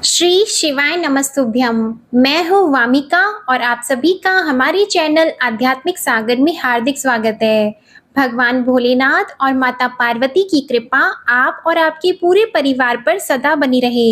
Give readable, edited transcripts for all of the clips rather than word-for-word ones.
श्री शिवाय नमस्तुभ्यम। मैं हूँ वामिका और आप सभी का हमारे चैनल आध्यात्मिक सागर में हार्दिक स्वागत है। भगवान भोलेनाथ और माता पार्वती की कृपा आप और आपके पूरे परिवार पर सदा बनी रहे।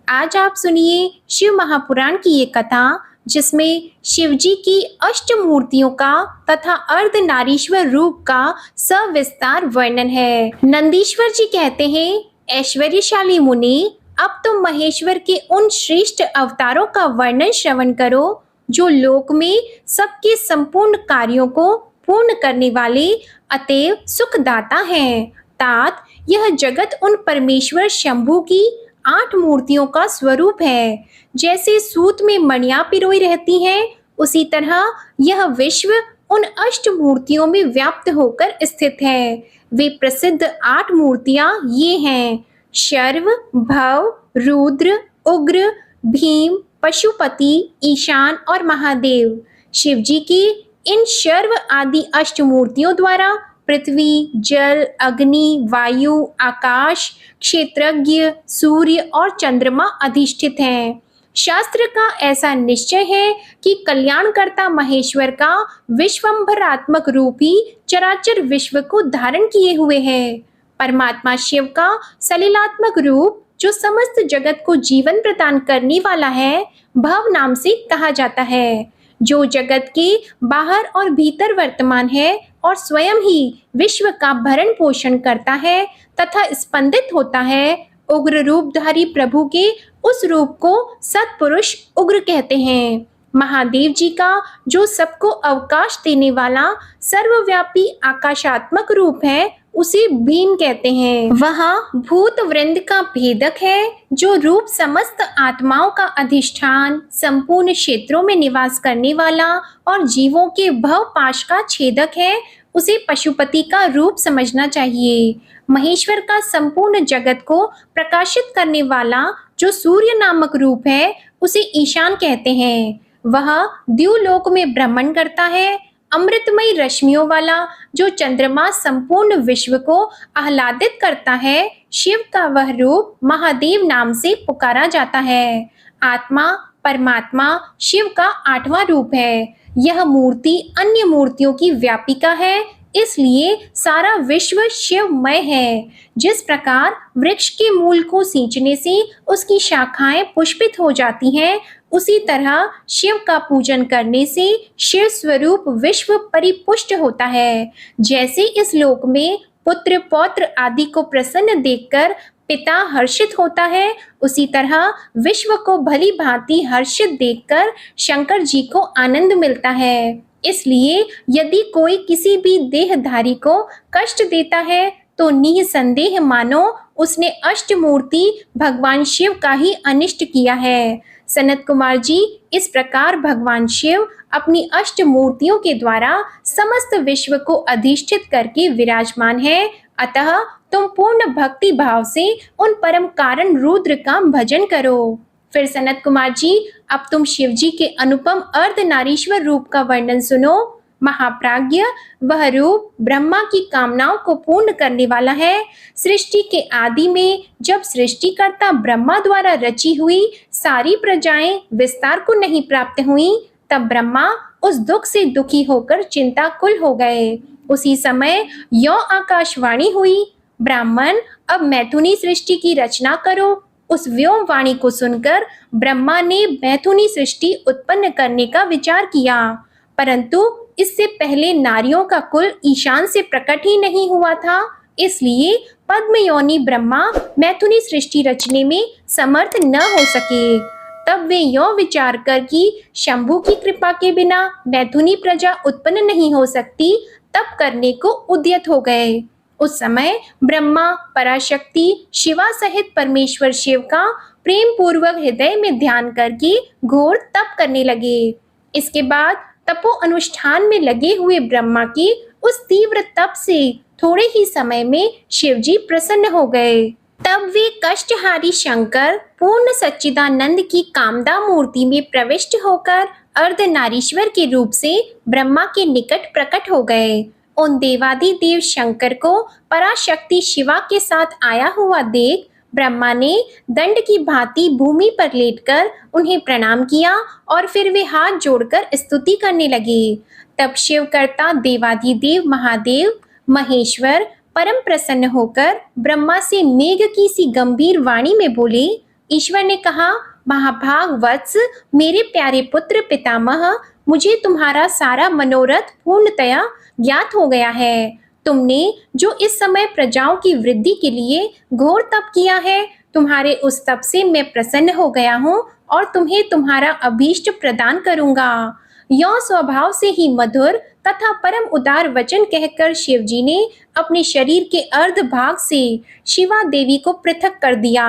आज आप सुनिए शिव महापुराण की ये कथा, जिसमें शिव जी की अष्ट मूर्तियों का तथा अर्धनारीश्वर रूप का सविस्तार वर्णन है। नंदीश्वर जी कहते हैं, ऐश्वर्यशाली मुनि, अब तुम महेश्वर के उन श्रेष्ठ अवतारों का वर्णन श्रवण करो जो लोक में सबके संपूर्ण कार्यों को पूर्ण करने वाले अतएव सुखदाता हैं। तात, यह जगत उन परमेश्वर शंभु की 8 मूर्तियों का स्वरूप है। जैसे सूत में मणियां पिरोई रहती हैं, उसी तरह यह विश्व उन अष्ट मूर्तियों में व्याप्त होकर स्थित है। वे प्रसिद्ध 8 मूर्तियां ये हैं: शर्व, भव, रुद्र, उग्र, भीम, पशुपति, ईशान और महादेव। शिव जी की इन शर्व आदि अष्ट मूर्तियों द्वारा पृथ्वी, जल, अग्नि, वायु, आकाश, क्षेत्रज्ञ, सूर्य और चंद्रमा अधिष्ठित हैं। शास्त्र का ऐसा निश्चय है कि कल्याणकर्ता महेश्वर का विश्वंभरात्मक रूप ही चराचर विश्व को धारण किए हुए है। परमात्मा शिव का सलिलात्मक रूप, जो समस्त जगत को जीवन प्रदान करने वाला है, भव नाम से कहा जाता है, जो जगत के बाहर और भीतर वर्तमान है और स्वयं ही विश्व का भरण पोषण करता है तथा स्पंदित होता है। उग्र रूपधारी प्रभु के उस रूप को सत्पुरुष उग्र कहते हैं। महादेव जी का जो सबको अवकाश देने वाला सर्वव्यापी आकाशात्मक रूप है, उसे भीम कहते हैं। वह भूत वृंद का भेदक है, जो रूप समस्त आत्माओं का अधिष्ठान, संपूर्ण क्षेत्रों में निवास करने वाला और जीवों के भव पाश का छेदक है। उसे पशुपति का रूप समझना चाहिए। महेश्वर का संपूर्ण जगत को प्रकाशित करने वाला जो सूर्य नामक रूप है, उसे ईशान कहते हैं। वह द्युलोक में भ्रमण करता है। अमृतमयी रश्मियों वाला जो चंद्रमा संपूर्ण विश्व को आह्लादित करता है, शिव का वह रूप महादेव नाम से पुकारा जाता है। आत्मा परमात्मा शिव का 8वां रूप है। यह मूर्ति अन्य मूर्तियों की व्यापिका है, इसलिए सारा विश्व शिवमय है। जिस प्रकार वृक्ष के मूल को सींचने से उसकी शाखाएं पुष्पित हो जाती हैं, उसी तरह शिव का पूजन करने से शिव स्वरूप विश्व परिपुष्ट होता है। जैसे इस लोक में पुत्र पौत्र आदि को प्रसन्न देखकर पिता हर्षित होता है, उसी तरह विश्व को भली भांति हर्षित देखकर शंकर जी को आनंद मिलता है। इसलिए यदि कोई किसी भी देहधारी को कष्ट देता है, तो निसंदेह मानो उसने अष्टमूर्ति भगवान शिव का ही अनिष्ट किया है। सनत कुमार जी, इस प्रकार भगवान शिव अपनी अष्ट मूर्तियों के द्वारा समस्त विश्व को अधिष्ठित करके विराजमान है। अतः तुम पूर्ण भक्ति भाव से उन परम कारण रुद्र का भजन करो। फिर सनत कुमार जी, अब तुम शिव जी के अनुपम अर्धनारीश्वर रूप का वर्णन सुनो। महाप्राज्ञ, वह रूप ब्रह्मा की कामनाओं को पूर्ण करने वाला है। सृष्टि के आदि में जब सृष्टिकर्ता ब्रह्मा द्वारा रची हुई सारी प्रजाएं विस्तार को नहीं प्राप्त हुई, तब ब्रह्मा उस दुख से दुखी होकर चिंताकुल हो गए। उसी समय यो आकाशवाणी हुई, ब्राह्मण, अब मैथुनी सृष्टि की रचना करो। उस व्योम वाणी को सुनकर ब्रह्मा ने मैथुनी सृष्टि उत्पन्न करने का विचार किया, परंतु इससे पहले नारियों का कुल ईशान से प्रकट ही नहीं हुआ था, इसलिए पद्मयोनि ब्रह्मा मैथुनी सृष्टि रचने में समर्थ न हो सके। तब वे यो विचार कर कि शंभु की कृपा के बिना मैथुनी प्रजा उत्पन्न नहीं हो सकती, तब करने को उद्यत हो गए। उस समय ब्रह्मा पराशक्ति शिवा सहित परमेश्वर शिव का प्रेम पूर्वक हृदय में ध्यान करके घोर तप करने लगे। इसके बाद तपो अनुष्ठान में लगे हुए ब्रह्मा की उस तीव्र तप से थोड़े ही समय में शिव जी प्रसन्न हो गए। तब वे कष्टहारी शंकर पूर्ण सच्चिदानंद की कामदा मूर्ति में प्रविष्ट होकर अर्धनारीश्वर के रूप से ब्रह्मा के निकट प्रकट हो गए। उन देवादिदेव शंकर को पराशक्ति शिवा के साथ आया हुआ देख ब्रह्मा ने दंड की भांति भूमि पर लेटकर उन्हें प्रणाम किया और फिर वे हाथ जोड़कर स्तुति करने लगे। तब शिवकर्ता देवाधिदेव महादेव महेश्वर परम प्रसन्न होकर ब्रह्मा से मेघ की सी गंभीर वाणी में बोले। ईश्वर ने कहा, महाभाग वत्स, मेरे प्यारे पुत्र पितामह, मुझे तुम्हारा सारा मनोरथ पूर्णतया ज्ञात हो गया है। तुमने जो इस समय प्रजाओं की वृद्धि के लिए घोर तप किया है, तुम्हारे उस तप से मैं प्रसन्न हो गया हूँ और तुम्हें तुम्हारा अभीष्ट प्रदान करूंगा। यौ स्वभाव से ही मधुर तथा परम उदार वचन कहकर शिव जी ने अपने शरीर के अर्ध भाग से शिवा देवी को पृथक कर दिया।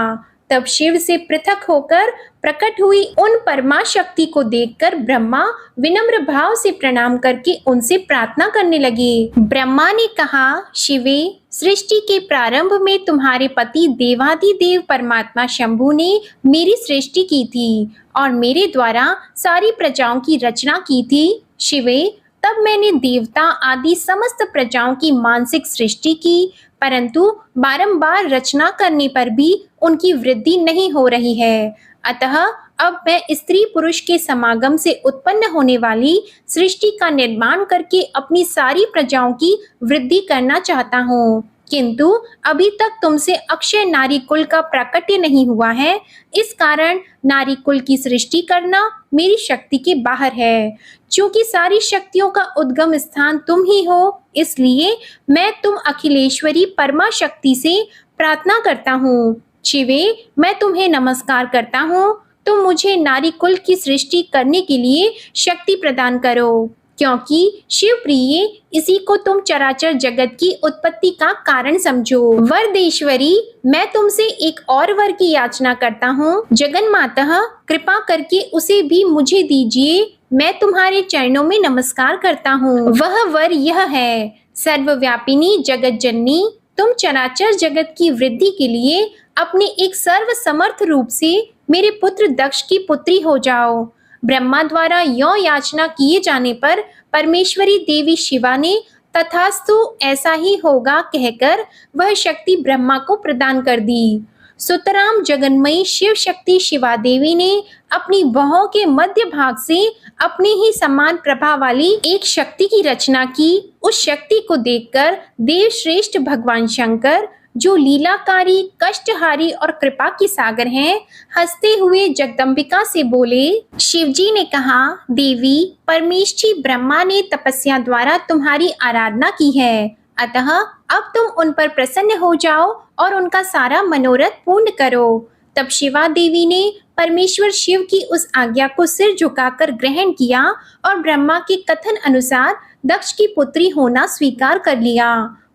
तब शिव से पृथक होकर प्रकट हुई उन परमा शक्ति को देखकर ब्रह्मा विनम्र भाव से प्रणाम करके उनसे प्रार्थना करने लगे। ब्रह्मा ने कहा, शिवे, सृष्टि के प्रारंभ में तुम्हारे पति देवाधिदेव परमात्मा शंभु ने मेरी सृष्टि की थी और मेरे द्वारा सारी प्रजाओं की रचना की थी। शिवे, तब मैंने देवता आदि समस्त प्रजाओं की मानसिक सृष्टि की, परंतु बारंबार रचना करने पर भी उनकी वृद्धि नहीं हो रही है। अतः अब मैं स्त्री पुरुष के समागम से उत्पन्न होने वाली सृष्टि का निर्माण करके अपनी सारी प्रजाओं की वृद्धि करना चाहता हूँ, किंतु अभी तक तुमसे अक्षय नारी कुल का प्राकट्य नहीं हुआ है। इस कारण नारी कुल की सृष्टि करना मेरी शक्ति के बाहर है। चूंकि सारी शक्तियों का उद्गम स्थान तुम ही हो, इसलिए मैं तुम अखिलेश्वरी परमा शक्ति से प्रार्थना करता हूँ। शिवे, मैं तुम्हें नमस्कार करता हूँ। तुम मुझे नारी कुल की सृष्टि करने के लिए शक्ति प्रदान करो, क्योंकि शिव प्रिय, इसी को तुम चराचर जगत की उत्पत्ति का कारण समझो। वरदेश्वरी, मैं तुमसे एक और वर की याचना करता हूँ। जगन्मातः, कृपा करके उसे भी मुझे दीजिए। मैं तुम्हारे चरणों में नमस्कार करता हूँ। वह वर यह है, सर्वव्यापिनी जगत जननी, तुम चराचर जगत की वृद्धि के लिए अपने एक सर्व समर्थ रूप से मेरे पुत्र दक्ष की पुत्री हो जाओ। ब्रह्मा द्वारा यो याचना किए जाने पर परमेश्वरी देवी शिवा ने तथास्तु ऐसा ही होगा कहकर वह शक्ति ब्रह्मा को प्रदान कर दी। सुतराम जगन्मयी शिव शक्ति शिवा देवी ने अपनी बाहों के मध्य भाग से अपने ही समान प्रभा वाली एक शक्ति की रचना की। उस शक्ति को देखकर देव श्रेष्ठ भगवान शंकर, जो लीलाकारी, कष्टहारी और कृपा की सागर हैं, हंसते हुए जगदम्बिका से बोले। शिवजी ने कहा, देवी, परमेष्ठी ब्रह्मा ने तपस्या द्वारा तुम्हारी आराधना की है, अतः अब तुम उन पर प्रसन्न हो जाओ और उनका सारा मनोरथ पूर्ण करो। तब शिवा देवी ने परमेश्वर शिव की उस आज्ञा को सिर झुकाकर ग्रहण किया और ब्रह्मा के कथन अनुसार दक्ष की पुत्री होना स्वीकार कर लिया।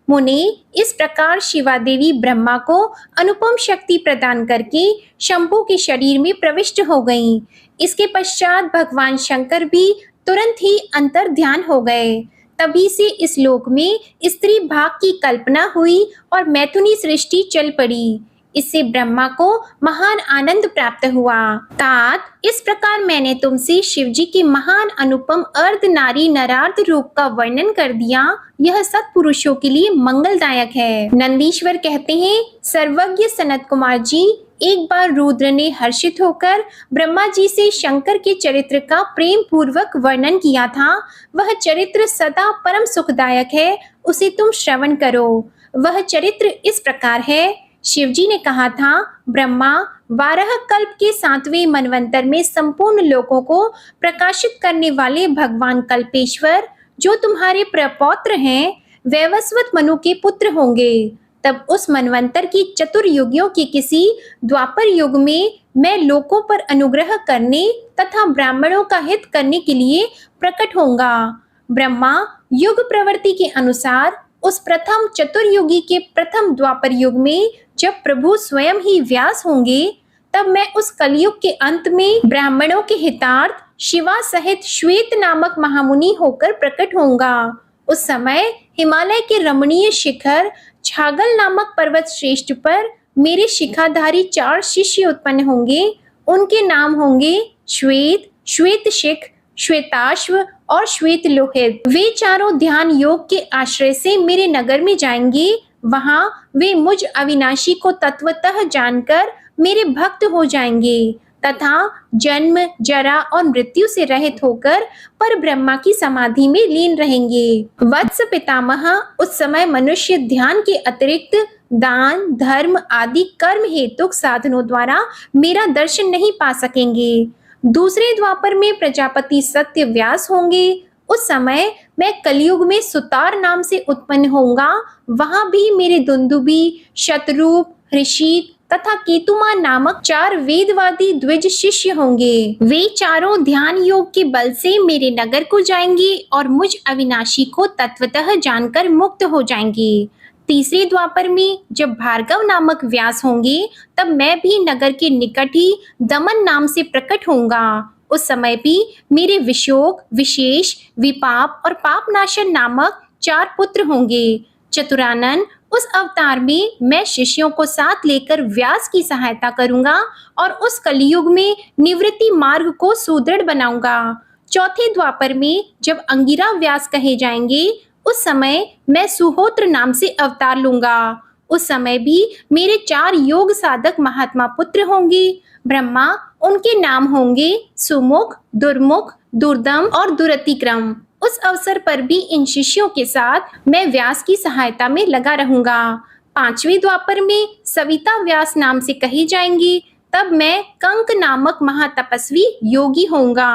मुने, इस प्रकार शिवा देवी ब्रह्मा को अनुपम शक्ति प्रदान करके शंभु के शरीर में प्रविष्ट हो गईं। इसके पश्चात भगवान शंकर भी तुरंत ही अंतर ध्यान हो गए। तभी से इस लोक में स्त्री भाग की कल्पना हुई और मैथुनी सृष्टि चल पड़ी। इससे ब्रह्मा को महान आनंद प्राप्त हुआ। तात, इस प्रकार मैंने तुमसे शिवजी के महान अनुपम अर्ध नारी नरार्ध रूप का वर्णन कर दिया। यह सत्पुरुषों के लिए मंगलदायक है। नंदीश्वर कहते हैं, सर्वज्ञ सनत कुमार जी, एक बार रुद्र ने हर्षित होकर ब्रह्मा जी से शंकर के चरित्र का प्रेम पूर्वक वर्णन किया था। वह चरित्र सदा परम सुखदायक है, उसे तुम श्रवण करो। वह चरित्र इस प्रकार है। शिवजी ने कहा था, ब्रह्मा, 12 कल्प के 7वें मनवंतर में संपूर्ण लोकों को प्रकाशित करने वाले भगवान कल्पेश्वर, जो तुम्हारे प्रपौत्र हैं, वैवस्वत मनु के पुत्र होंगे। तब उस मनवंतर की चतुर्युगियों के किसी द्वापर युग में मैं लोकों पर अनुग्रह करने तथा ब्राह्मणों का हित करने के लिए प्रकट होऊंगा। ब्रह्मा युग प्रवृत्ति के अनुसार उस प्रथम चतुर्युगी के प्रथम द्वापर युग में जब प्रभु स्वयं ही व्यास होंगे, तब मैं उस कलयुग के अंत में ब्राह्मणों के हितार्थ शिवा सहित श्वेत नामक महामुनि होकर प्रकट होऊंगा। उस समय हिमालय के रमणीय शिखर छागल नामक पर्वत श्रेष्ठ पर मेरे शिखाधारी 4 शिष्य उत्पन्न होंगे। उनके नाम होंगे श्वेत, श्वेतशिख, श्वेताश्व और श्वेत लोहित। वे चारों ध्यान योग के आश्रय से मेरे नगर में जाएंगे वहां वे मुझ अविनाशी को तत्वतः जानकर मेरे भक्त हो जाएंगे तथा जन्म, जरा और मृत्यु से रहित होकर पर ब्रह्मा की समाधि में लीन रहेंगे। वत्स पितामह, उस समय मनुष्य ध्यान के अतिरिक्त दान, धर्म आदि कर्म हेतुक साधनों द्वारा मेरा दर्शन नहीं पा सकेंगे। दूसरे द्वापर में प्रजापति सत्य व्यास होंगे। उस समय मैं कलयुग में सुतार नाम से उत्पन्न होऊंगा। वहां भी मेरे दुंदुबी, शतरूप, ऋषि तथा केतुमान नामक 4 वेदवादी द्विज शिष्य होंगे। वे चारों ध्यान योग के बल से मेरे नगर को जाएंगे और मुझ अविनाशी को तत्वतः जानकर मुक्त हो जाएंगे। तीसरे द्वापर में जब भार्गव नामक व्यास होंगे, तब मैं भी नगर के निकट ही दमन नाम से प्रकट होऊंगा। उस समय भी मेरे विशोक, विशेष, विपाप और पापनाशन नामक 4 पुत्र होंगे। चतुरानन, उस अवतार में मैं शिष्यों को साथ लेकर व्यास की सहायता करूंगा और उस कलयुग में निवृत्ति मार्ग को सुदृढ़ बनाऊंगा। चौथे द्वापर में जब अंगिरा व्यास कहे जाएंगे, उस समय मैं सुहोत्र नाम से अवतार लूंगा। उस समय भी मेरे 4 योग साधक महात्मा पुत्र होंगे। ब्रह्मा, उनके नाम होंगे सुमुख, दुर्मुख, दुर्दम और दुरतिक्रम। उस अवसर पर भी इन शिष्यों के साथ मैं व्यास की सहायता में लगा रहूंगा। 5वें द्वापर में सविता व्यास नाम से कही जाएंगी। तब मैं कंक नामक महातपस्वी योगी होऊंगा।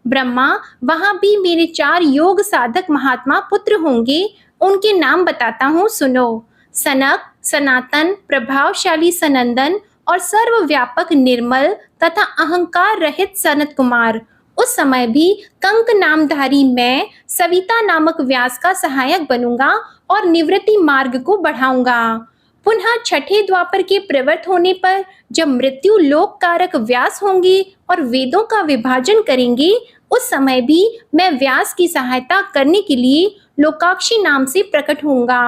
ब्रह्मा, वहां भी मेरे 4 योग साधक महात्मा पुत्र होंगे। उनके नाम बताता हूँ, सुनो। सनक, सनातन, प्रभावशाली सनंदन और सर्वव्यापक निर्मल तथा अहंकार रहित सनत कुमार। उस समय भी कंक नामधारी मैं सविता नामक व्यास का सहायक बनूंगा और निवृत्ति मार्ग को बढ़ाऊंगा। पुनः छठे द्वापर के प्रवृत्त होने पर जब मृत्यु लोक कारक व्यास होंगे और वेदों का विभाजन करेंगे, उस समय भी मैं व्यास की सहायता करने के लिए लोकाक्षी नाम से प्रकट होऊंगा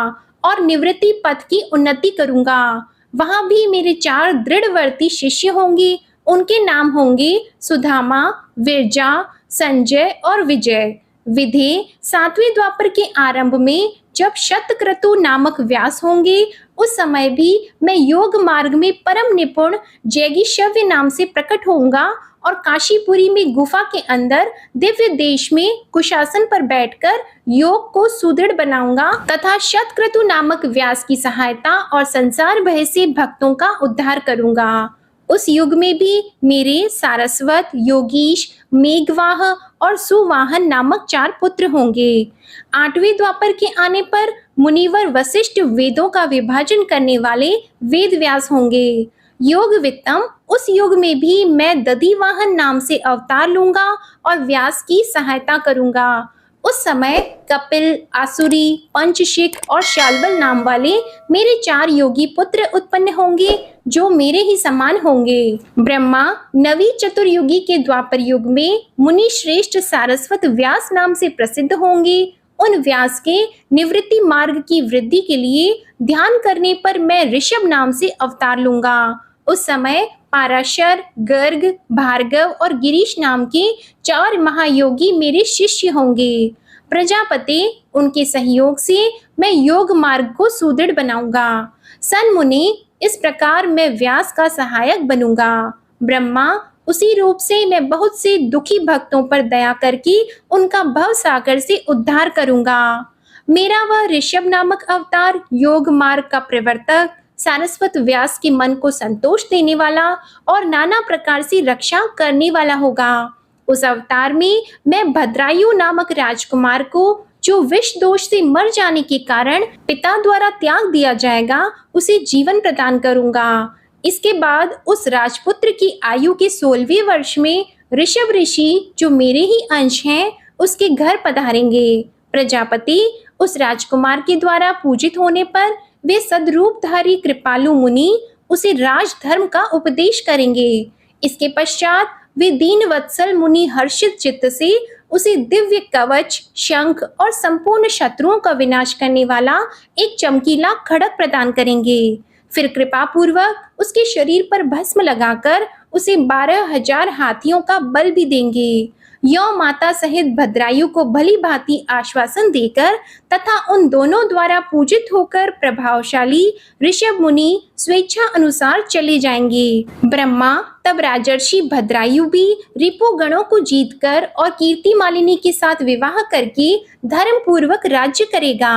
और निवृत्ति पथ की उन्नति करूंगा। वहां भी मेरे 4 दृढ़वर्ती शिष्य होंगे। उनके नाम होंगे सुधामा, विरजा, संजय और विजय। विधे, 7वें द्वापर के आरंभ में जब शतक्रतु नामक व्यास होंगे, उस समय भी मैं योग मार्ग में परम निपुण जैगीशव्य नाम से प्रकट होऊंगा और काशीपुरी में गुफा के अंदर दिव्य देश में कुशासन पर बैठकर योग को सुदृढ़ बनाऊंगा तथा शतक्रतु नामक व्यास की सहायता और संसार भय से भक्तों का उद्धार करूंगा। उस युग में भी मेरे सारस्वत, योगीश, मेघवाह और सुवाहन नामक 4 पुत्र होंगे। 8वें द्वापर के आने पर मुनिवर वशिष्ठ वेदों का विभाजन करने वाले वेद व्यास होंगे। योग वित्तम, उस युग में भी मैं दधिवाहन नाम से अवतार लूंगा और व्यास की सहायता करूंगा। उस समय कपिल, आसुरी, पंचशिख और शाल्बल नाम वाले मेरे 4 योगी पुत्र उत्पन्न होंगे जो मेरे ही समान होंगे। ब्रह्मा, नवी चतुर्युगी के द्वापर युग में मुनि श्रेष्ठ सारस्वत व्यास नाम से प्रसिद्ध होंगे। उन व्यास के निवृत्ति मार्ग की वृद्धि के लिए ध्यान करने पर मैं ऋषभ नाम से अवतार लूंगा। उस समय पाराशर, गर्ग, भार्गव और गिरीश नाम के 4 महायोगी मेरे शिष्य होंगे। प्रजापति, उनके सहयोग से मैं योग मार्ग को सुदृढ़ बनाऊंगा। सन्मुनि, इस प्रकार मैं व्यास का सहायक बनूंगा। ब्रह्मा, उसी रूप से मैं बहुत से दुखी भक्तों पर दया करके उनका भव सागर से उद्धार करूंगा। मेरा वह ऋषभ नामक अवतार योग मार्ग का प्रवर्तक, सारस्वत व्यास के मन को संतोष देने वाला और नाना प्रकार से रक्षा करने वाला होगा। उस अवतार में मैं भद्रायु नामक राजकुमार को, जो विष दोष से मर जाने के कारण पिता द्वारा त्याग दिया जाएगा, उसे जीवन प्रदान करूंगा। इसके बाद उस राजपुत्र की आयु के 16वें वर्ष में ऋषभ ऋषि, जो मेरे ही अंश हैं, उसके घर पधारेंगे। प्रजापति, उस राजकुमार के द्वारा पूजित होने पर वे सद्रूपधारी कृपालु मुनि उसे राजधर्म का उपदेश करेंगे। इसके पश्चात वे दीन वत्सल मुनि हर्षित चित्त से उसे दिव्य कवच, शंख और संपूर्ण शत्रुओं का विनाश करने वाला एक चमकीला खड़ग प्रदान करेंगे। फिर कृपा पूर्वक उसके शरीर पर भस्म लगाकर उसे 12,000 हाथियों का बल भी देंगे। यौ माता सहित भद्रायु को भली भांति आश्वासन देकर तथा उन दोनों द्वारा पूजित होकर प्रभावशाली ऋषभ मुनि स्वेच्छा अनुसार चले जाएंगे। ब्रह्मा तब राजर्षि भद्रायु भी रिपु गणों को जीतकर और कीर्ति मालिनी के साथ विवाह करके धर्म पूर्वक राज्य करेगा।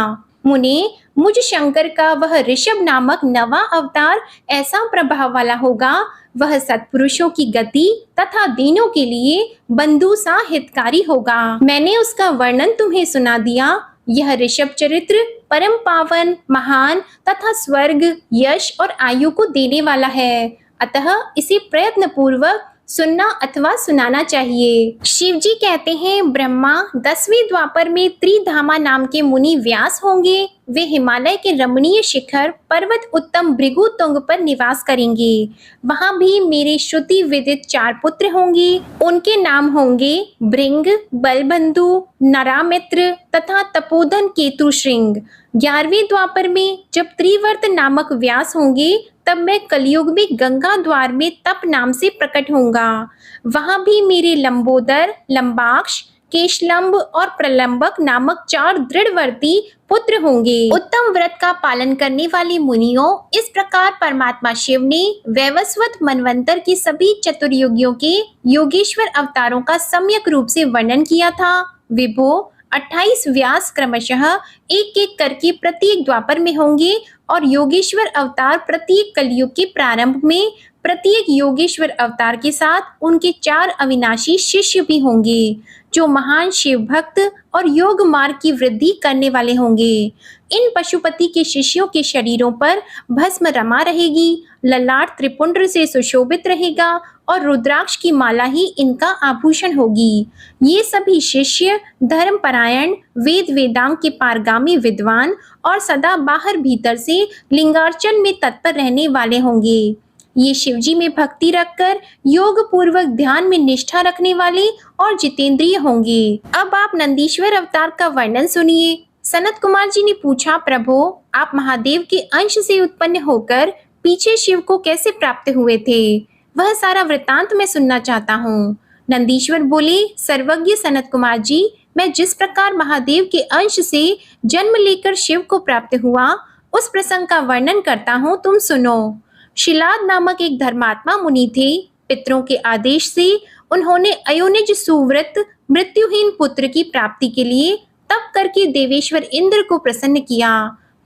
मुने, मुझ शंकर का वह ऋषभ नामक नवा अवतार ऐसा प्रभाव वाला होगा, वह सत्पुरुषों की गति तथा दीनों के लिए बंधु सा हितकारी होगा। मैंने उसका वर्णन तुम्हें सुना दिया। यह ऋषभ चरित्र परम पावन, महान तथा स्वर्ग, यश और आयु को देने वाला है, अतः इसे प्रयत्न पूर्वक सुनना अथवा सुनाना चाहिए। शिव जी कहते हैं, ब्रह्मा 10वें द्वापर में त्रिधामा नाम के मुनि व्यास होंगे। वे हिमालय के रमणीय शिखर पर्वत उत्तम भृगु तुंग पर निवास करेंगे। वहां भी मेरे श्रुति विदित 4 पुत्र होंगे। उनके नाम होंगे भृंग, बलबंधु, नरामित्र तथा तपोधन केतु श्रृंग। 11वें द्वापर में जब त्रिवर्त नामक व्यास होंगे, तब मैं कलयुग में गंगा द्वार में तप नाम से प्रकट होऊंगा। वहां भी मेरे लंबोदर, लंबाक्ष, केशलंब और प्रलंबक नामक 4 दृढ़वर्ती पुत्र होंगे। उत्तम व्रत का पालन करने वाले मुनियों, इस प्रकार परमात्मा शिव ने वैवस्वत मनवंतर के सभी चतुर्युगियों के योगेश्वर अवतारों का सम्यक रूप से वर्णन किया था। विभो 28 व्यास क्रमशः एक एक करके प्रत्येक द्वापर में होंगे और योगेश्वर अवतार प्रत्येक कलयुग के प्रारंभ में प्रत्येक योगेश्वर अवतार के साथ उनके 4 अविनाशी शिष्य भी होंगे, जो महान शिव भक्त और योग मार्ग की वृद्धि करने वाले होंगे। इन पशुपति के शिष्यों के शरीरों पर भस्म रमा रहेगी, ललाट त्रिपुंड्र से सुशोभित रहेगा और रुद्राक्ष की माला ही इनका आभूषण होगी। ये सभी शिष्य धर्मपरायण, वेद वेदांग के पारगामी विद्वान और सदा बाहर भीतर से लिंगार्चन में तत्पर रहने वाले होंगे। ये शिवजी में भक्ति रखकर योग पूर्वक ध्यान में निष्ठा रखने वाले और जितेंद्रिय होंगे। अब आप नंदीश्वर अवतार का वर्णन सुनिए। सनत कुमार जी ने पूछा, प्रभु आप महादेव के अंश से उत्पन्न होकर पीछे शिव को कैसे प्राप्त हुए थे? वह सारा वृतांत मैं सुनना चाहता हूँ। नंदीश्वर बोले, सर्वज्ञ सनत कुमार जी, मैं जिस प्रकार महादेव के अंश से जन्म लेकर शिव को प्राप्त हुआ, उस प्रसंग का वर्णन करता हूँ, तुम सुनो। शिलाद नामक एक धर्मात्मा मुनि थे। पितरों के आदेश से उन्होंने अयोनिज सुव्रत मृत्युहीन पुत्र की प्राप्ति के लिए तप करके देवेश्वर इंद्र को प्रसन्न किया,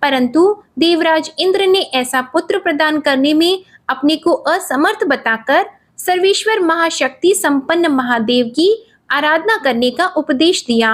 परंतु देवराज इंद्र ने ऐसा पुत्र प्रदान करने में अपने को असमर्थ बताकर सर्वेश्वर महाशक्ति संपन्न महादेव की आराधना करने का उपदेश दिया।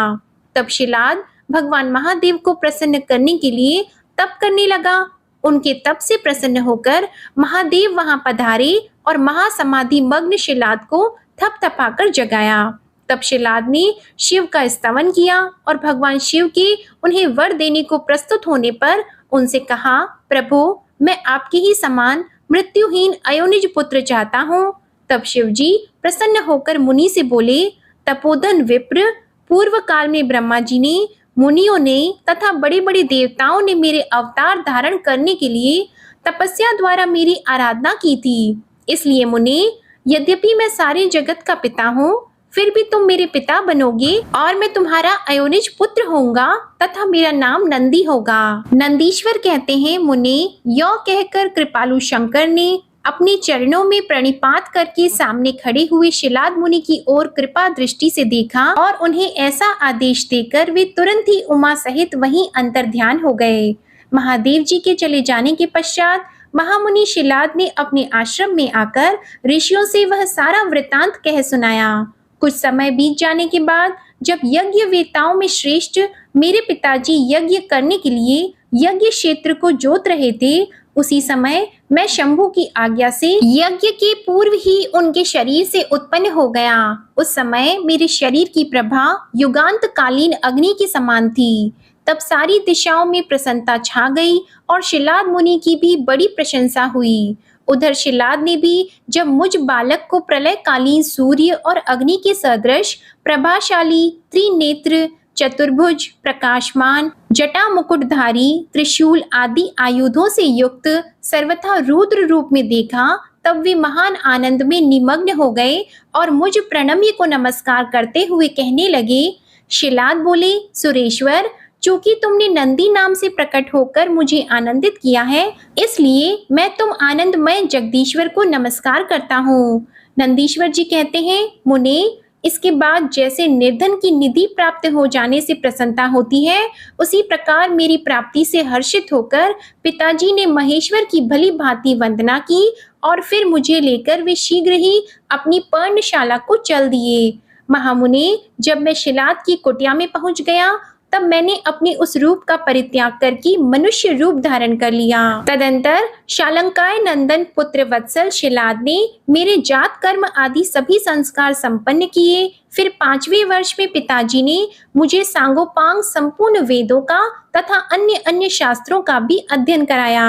तब शिलाद भगवान महादेव को प्रसन्न करने के लिए तप करने लगा। उनके तप से प्रसन्न होकर महादेव वहां पधारे और महासमाधि मग्न शिलाद को थपथपाकर जगाया। तब शिलाद ने शिव का स्तवन किया और भगवान शिव के उन्हें वर देने को प्रस्तुत होने पर उनसे कहा, प्रभु मैं आपके ही समान मृत्युहीन अयोनिज पुत्र चाहता हूँ। तब शिव जी प्रसन्न होकर मुनि से बोले, तपोधन विप्र, पूर्व काल में ब्रह्मा जी ने, मुनियों ने तथा बड़े बड़े देवताओं ने मेरे अवतार धारण करने के लिए तपस्या द्वारा मेरी आराधना की थी। इसलिए मुने, यद्यपि मैं सारे जगत का पिता हूँ, फिर भी तुम मेरे पिता बनोगे और मैं तुम्हारा अयोनिज पुत्र होऊंगा तथा मेरा नाम नंदी होगा। नंदीश्वर कहते हैं, मुने, यो कहकर कृपालु शंकर ने अपने चरणों में प्रणिपात करके सामने खड़े हुए शिलाद मुनि की ओर कृपा दृष्टि से देखा और उन्हें ऐसा आदेश देकर वे तुरंत ही उमा सहित वहीं अंतर्ध्यान हो गए। महादेव जी के चले जाने के पश्चात महामुनि शिलाद ने अपने आश्रम में आकर ऋषियों से वह सारा वृतांत कह सुनाया। कुछ समय बीत जाने के बाद जब यज्ञ वेताओं में श्रेष्ठ मेरे पिताजी यज्ञ करने के लिए यज्ञ क्षेत्र को जोत रहे थे, उसी समय मैं शंभु की आज्ञा से यज्ञ के पूर्व ही उनके शरीर से उत्पन्न हो गया। उस समय मेरे शरीर की प्रभा युगांत कालीन अग्नि के समान थी। तब सारी दिशाओं में प्रसन्नता छा गई और शिलाद मुनि की भी बड़ी प्रशंसा हुई। उधर शिलाद ने भी जब मुझ बालक को प्रलय कालीन सूर्य और अग्नि के सदृश प्रभाशाली, त्रिनेत्र, चतुर्भुज, प्रकाशमान, जटा मुकुटधारी, त्रिशूल आदि आयुधों से युक्त सर्वथा रुद्र रूप में देखा, तब वे महान आनंद में निमग्न हो गए और मुझ प्रणम्य को नमस्कार करते हुए कहने लगे। शिलाद बोले, सुरेश्वर, चूंकि तुमने नंदी नाम से प्रकट होकर मुझे आनंदित किया है, इसलिए मैं तुम आनंदमय जगदीश्वर को नमस्कार करता हूँ। नंदीश्वर जी कहते हैं, मुने, इसके बाद जैसे निर्धन की निधि प्राप्त हो जाने से प्रसन्नता होती है, उसी प्रकार मेरी प्राप्ति से हर्षित होकर पिताजी ने महेश्वर की भली भांति वंदना की और फिर मुझे लेकर वे शीघ्र ही अपनी पर्णशाला को चल दिए। महामुनि, जब मैं शिलाद की कुटिया में पहुंच गया, तब मैंने अपने उस रूप का परित्याग करके मनुष्य रूप धारण कर लिया। तदंतर शालंकाय नंदन पुत्र वत्सल शिलाद ने मेरे जात कर्म आदि सभी संस्कार संपन्न किए। फिर 5वें वर्ष में पिताजी ने मुझे सांगोपांग संपूर्ण वेदों का तथा अन्य अन्य शास्त्रों का भी अध्ययन कराया।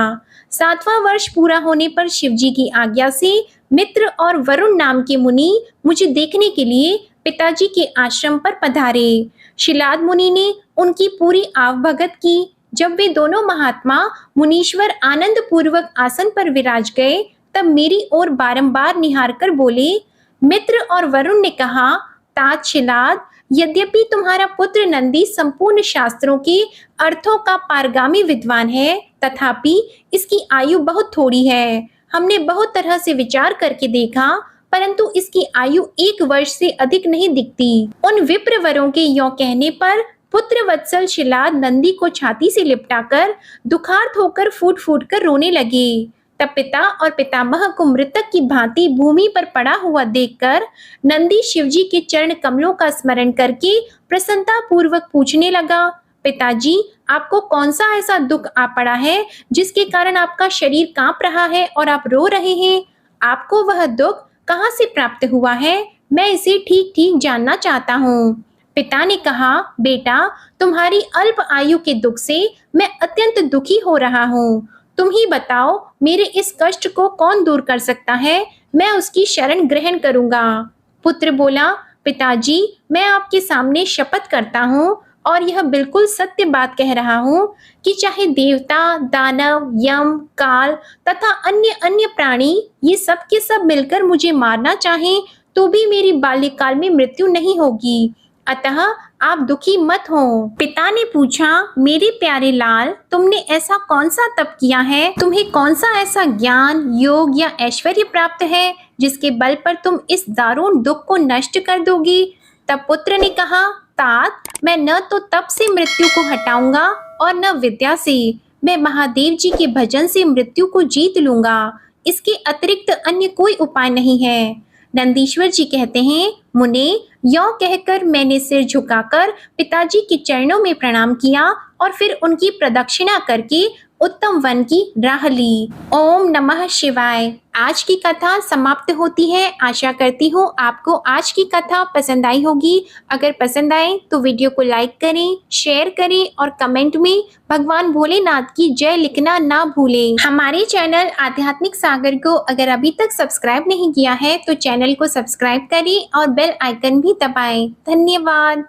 7वां वर्ष पूरा होने पर शिवजी की आज्ञा से मित्र और वरुण नाम के मुनि मुझे देखने के लिए पिताजी के आश्रम पर पधारे। शिलाद मुनि ने उनकी पूरी आवभगत की। जब वे दोनों महात्मा मुनीश्वर आनंद पूर्वक आसन पर विराज गए, तब मेरी ओर बारंबार निहार कर बोले। मित्र और वरुण ने कहा, तात शिलाद, यद्यपि तुम्हारा पुत्र नंदी संपूर्ण शास्त्रों के अर्थों का पारगामी विद्वान है, तथापि इसकी आयु बहुत थोड़ी है। हमने बहुत तरह से विचार करके देखा, परंतु इसकी आयु 1 वर्ष से अधिक नहीं दिखती। उन विप्रवरों के यों कहने पर पुत्र वत्सल शिलाद नंदी को छाती से लिपटाकर दुखार्त होकर फूट फूट कर रोने लगे। तब पिता और पितामह को मृतक की भांति भूमि पर पड़ा हुआ देखकर नंदी शिवजी के चरण कमलों का स्मरण करके प्रसन्नता पूर्वक पूछने लगा, पिताजी, आपको कौन सा ऐसा दुख आ पड़ा है जिसके कारण आपका शरीर कांप रहा है और आप रो रहे हैं? आपको वह दुख कहाँ से प्राप्त हुआ है? मैं इसे ठीक ठीक जानना चाहता हूँ। पिता ने कहा, बेटा, तुम्हारी अल्प आयु के दुख से मैं अत्यंत दुखी हो रहा हूँ। तुम ही बताओ, मेरे इस कष्ट को कौन दूर कर सकता है? मैं उसकी शरण ग्रहण करूंगा। पुत्र बोला, पिताजी, मैं आपके सामने शपथ करता हूँ और यह बिल्कुल सत्य बात कह रहा हूँ कि चाहे देवता, दानव, यम, काल तथा अन्य अन्य प्राणी ये सब के सब मिलकर मुझे मारना चाहें, तो भी मेरी बाल्यकाल में मृत्यु नहीं होगी। अतः आप दुखी मत हो। पिता ने पूछा, मेरे प्यारे लाल, तुमने ऐसा कौन सा तप किया है? तुम्हें कौन सा ऐसा ज्ञान, योग या ऐश्वर्य प्राप्त है जिसके बल पर तुम इस दारुण दुख को नष्ट कर दोगी? तब पुत्र ने कहा, तात, मैं न तो तप से मृत्यु को हटाऊंगा और न विद्या से। मैं महादेव जी के भजन से मृत्यु को जीत लूंगा। इसके अतिरिक्त अन्य कोई उपाय नहीं है। नंदीश्वर जी कहते हैं, मुने, यों कहकर मैंने सिर झुकाकर पिताजी के चरणों में प्रणाम किया और फिर उनकी प्रदक्षिणा करके उत्तम वन की राह ली। ओम नमः शिवाय। आज की कथा समाप्त होती है। आशा करती हूँ आपको आज की कथा पसंद आई होगी। अगर पसंद आए तो वीडियो को लाइक करें, शेयर करें और कमेंट में भगवान भोलेनाथ की जय लिखना ना भूलें। हमारे चैनल आध्यात्मिक सागर को अगर अभी तक सब्सक्राइब नहीं किया है तो चैनल को सब्सक्राइब करें और बेल आइकन भी दबाएं। धन्यवाद।